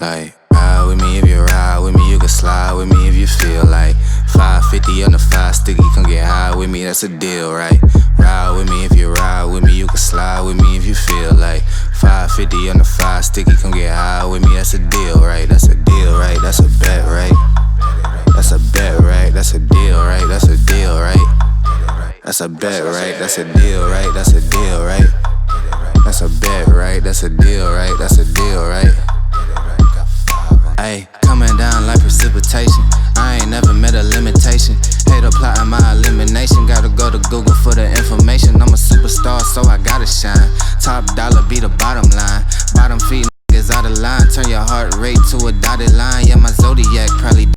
Like, ride with me if you ride with me, you can slide with me if you feel like 550 on the 5 sticky, come get high with me, that's a deal, right? Ride with me if you ride with me, you can slide with me if you feel like 550 on the 5 sticky, come get high with me, that's a deal, right? That's a deal, right? That's a bet, right? That's a bet, right? That's a deal, right? That's a deal, right? That's a bet, right? That's a deal, right? That's a deal, right? That's a bet, right? That's a deal, right? That's a deal, right? Ayy, coming down like precipitation. I ain't never met a limitation. Hater plotting my elimination. Gotta go to Google for the information. I'm a superstar, so I gotta shine. Top dollar be the bottom line. Bottom feet niggas out of line. Turn your heart rate to a dotted line. Yeah, my zodiac probably.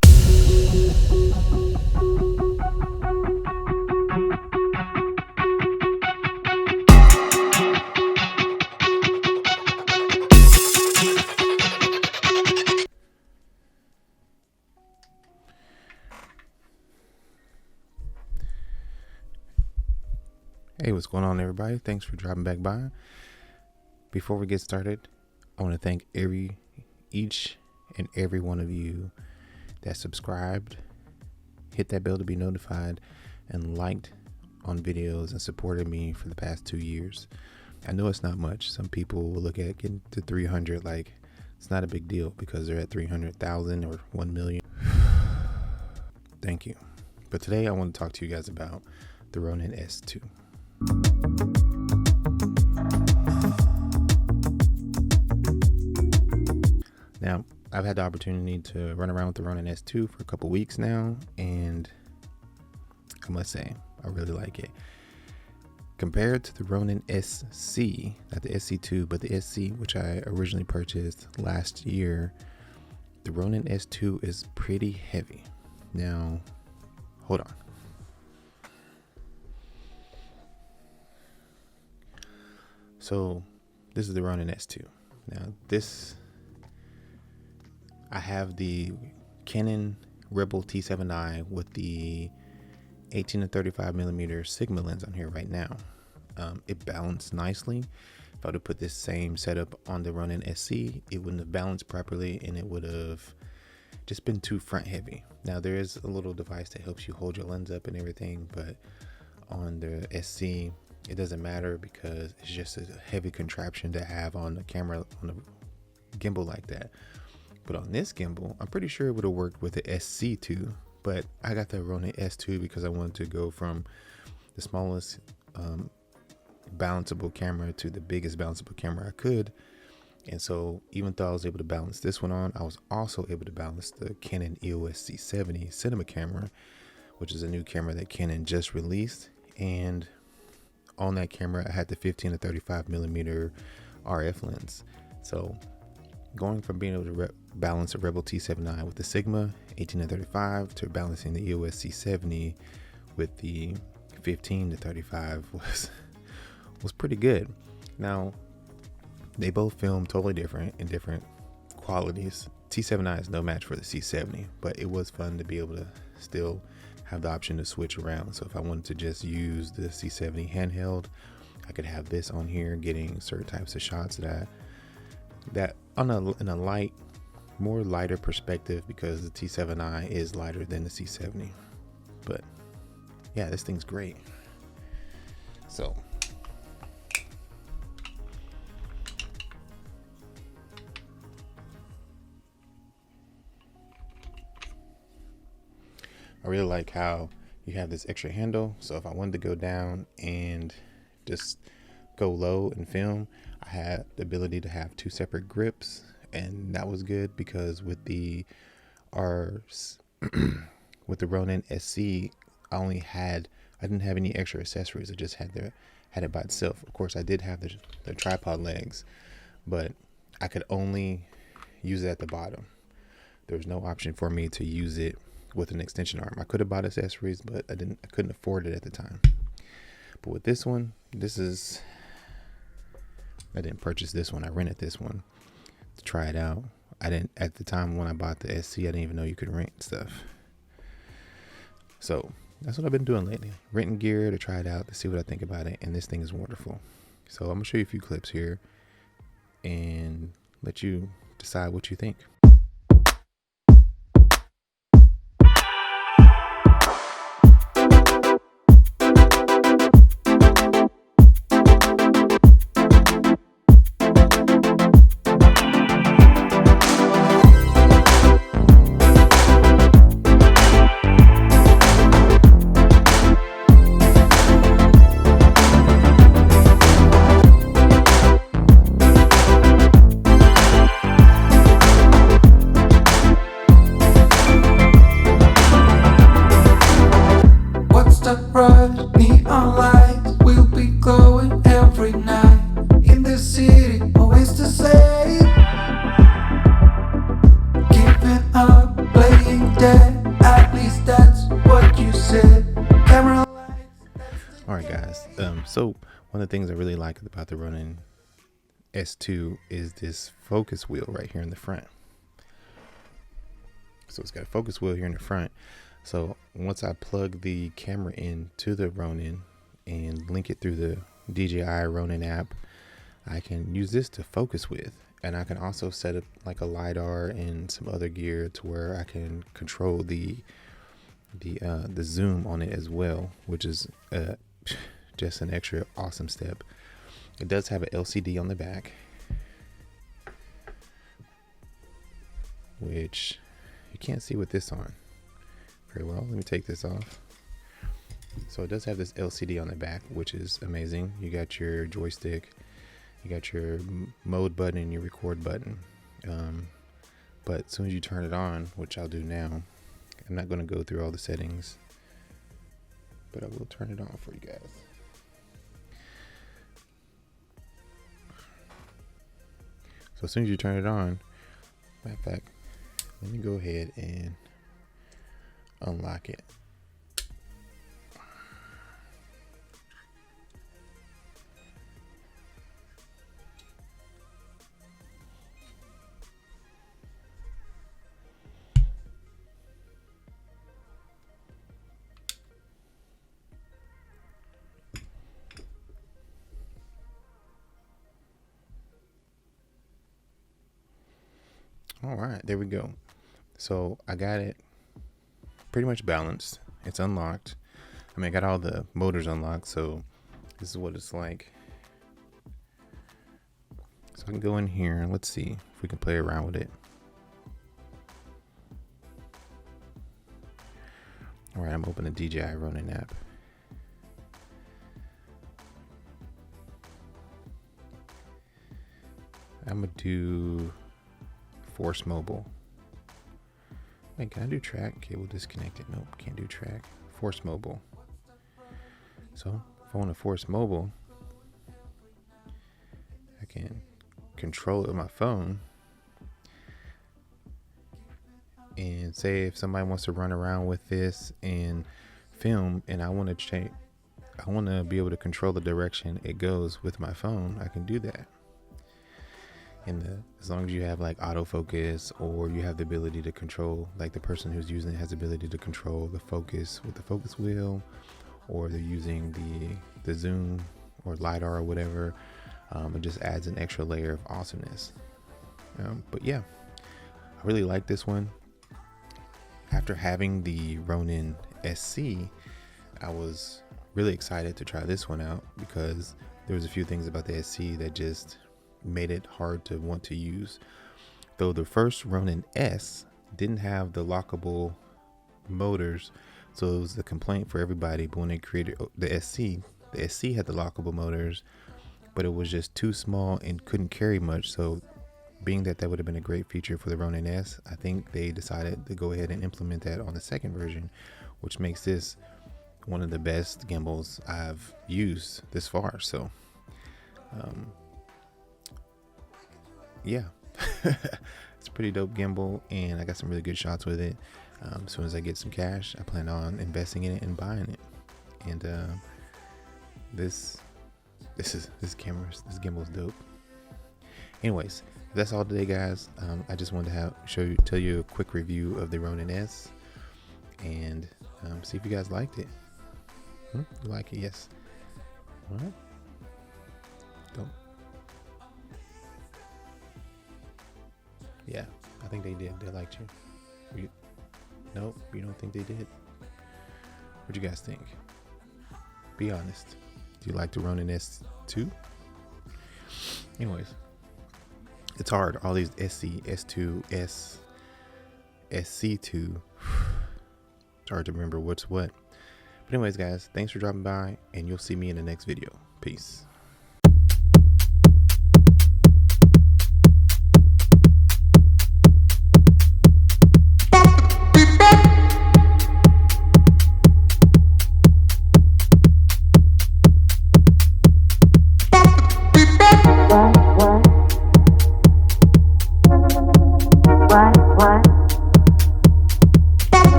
Hey, what's going on, everybody? Thanks for dropping back by. Before we get started, I want to thank each and every one of you that subscribed, hit that bell to be notified, and liked on videos and supported me for the past 2 years. I know it's not much. Some people will look at getting to 300 like it's not a big deal because they're at 300,000 or 1 million. Thank you. But today I want to talk to you guys about the Ronin S2. Now, I've had the opportunity to run around with the Ronin S2 for a couple weeks now, and I must say, I really like it. Compared to the Ronin SC, not the SC2, but the SC, which I originally purchased last year, the Ronin S2 is pretty heavy. Now, hold on. So this is the Ronin S2. Now I have the Canon Rebel T7i with the 18 to 35 millimeter Sigma lens on here right now. It balanced nicely. If I would have put this same setup on the Ronin SC, it wouldn't have balanced properly and it would have just been too front heavy. Now there is a little device that helps you hold your lens up and everything, but on the SC, it doesn't matter because it's just a heavy contraption to have on the camera, on the gimbal like that. But on this gimbal, I'm pretty sure it would have worked with the SC2, but I got the Ronin S2 because I wanted to go from the smallest balanceable camera to the biggest balanceable camera I could. And so even though I was able to balance this one on, I was also able to balance the Canon EOS C70 cinema camera, which is a new camera that Canon just released. And on that camera, I had the 15 to 35 millimeter RF lens. So going from being able to balance a Rebel T7i with the Sigma 18 to 35 to balancing the EOS C70 with the 15 to 35 was pretty good. Now, they both film totally different in different qualities. T7i is no match for the C70, but it was fun to be able to still have the option to switch around. So if I wanted to just use the C70 handheld, I could have this on here getting certain types of shots that in a more lighter perspective, because the T7i is lighter than the C70. But yeah, this thing's great. So I really like how you have this extra handle. So if I wanted to go down and just go low and film, I had the ability to have 2 separate grips, and that was good because with the with the Ronin SC, I didn't have any extra accessories. I just had it by itself. Of course, I did have the tripod legs, but I could only use it at the bottom. There was no option for me to use it with an extension arm. I could have bought accessories, but I couldn't afford it at the time. But with this one, I didn't purchase this one. I rented this one to try it out. At the time when I bought the SC, I didn't even know you could rent stuff. So that's what I've been doing lately. Renting gear to try it out, to see what I think about it. And this thing is wonderful. So I'm gonna show you a few clips here and let you decide what you think. Neon lights will be glowing every night in the city, always the same. Giving up, playing dead, at least that's what you said. Camera lights. All right, guys. So one of the things I really like about the Ronin S2 is this focus wheel right here in the front. So it's got a focus wheel here in the front. So once I plug the camera into the Ronin and link it through the DJI Ronin app, I can use this to focus with, and I can also set up like a LiDAR and some other gear to where I can control the zoom on it as well, which is just an extra awesome step. It does have an LCD on the back, which you can't see with this on very well. Let me take this off. So it does have this LCD on the back, which is amazing. You got your joystick, you got your mode button and your record button. But as soon as you turn it on, which I'll do now, I'm not going to go through all the settings, but I will turn it on for you guys. So as soon as you turn it on, matter of fact, let me go ahead and unlock it. All right, there we go. So I got it pretty much balanced. It's unlocked. I mean, I got all the motors unlocked, so this is what it's like. So I can go in here and let's see if we can play around with it. All right, I'm opening the DJI Ronin app. I'm gonna do Force Mobile. Wait, can I do track? Cable disconnected. Nope, can't do track. Force Mobile. So if I want to Force Mobile, I can control it with my phone. And say if somebody wants to run around with this and film, and I want to change, I want to be able to control the direction it goes with my phone, I can do that. And as long as you have like autofocus, or you have the ability to control, like the person who's using it has the ability to control the focus with the focus wheel, or they're using the zoom or LiDAR or whatever, it just adds an extra layer of awesomeness. But yeah, I really like this one. After having the Ronin SC, I was really excited to try this one out because there was a few things about the SC that just made it hard to want to use. Though the first Ronin S didn't have the lockable motors, so it was a complaint for everybody. But when they created the SC had the lockable motors, but it was just too small and couldn't carry much. So being that would have been a great feature for the Ronin S, I think they decided to go ahead and implement that on the second version, which makes this one of the best gimbals I've used this far. So yeah, it's a pretty dope gimbal, and I got some really good shots with it. As soon as I get some cash, I plan on investing in it and buying it. And this gimbal's dope. Anyways, that's all today, guys. I just wanted to tell you a quick review of the Ronin S, and see if you guys liked it. You like it? Yes. All right. Dope. Yeah, I think they did. They liked you. Nope, you don't think they did? What you guys think? Be honest. Do you like the Ronin S2? Anyways, it's hard. All these SC, S2, SC2. It's hard to remember what's what. But anyways, guys, thanks for dropping by, and you'll see me in the next video. Peace.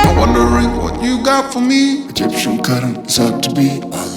I'm wondering what you got for me. Egyptian cotton is up to be.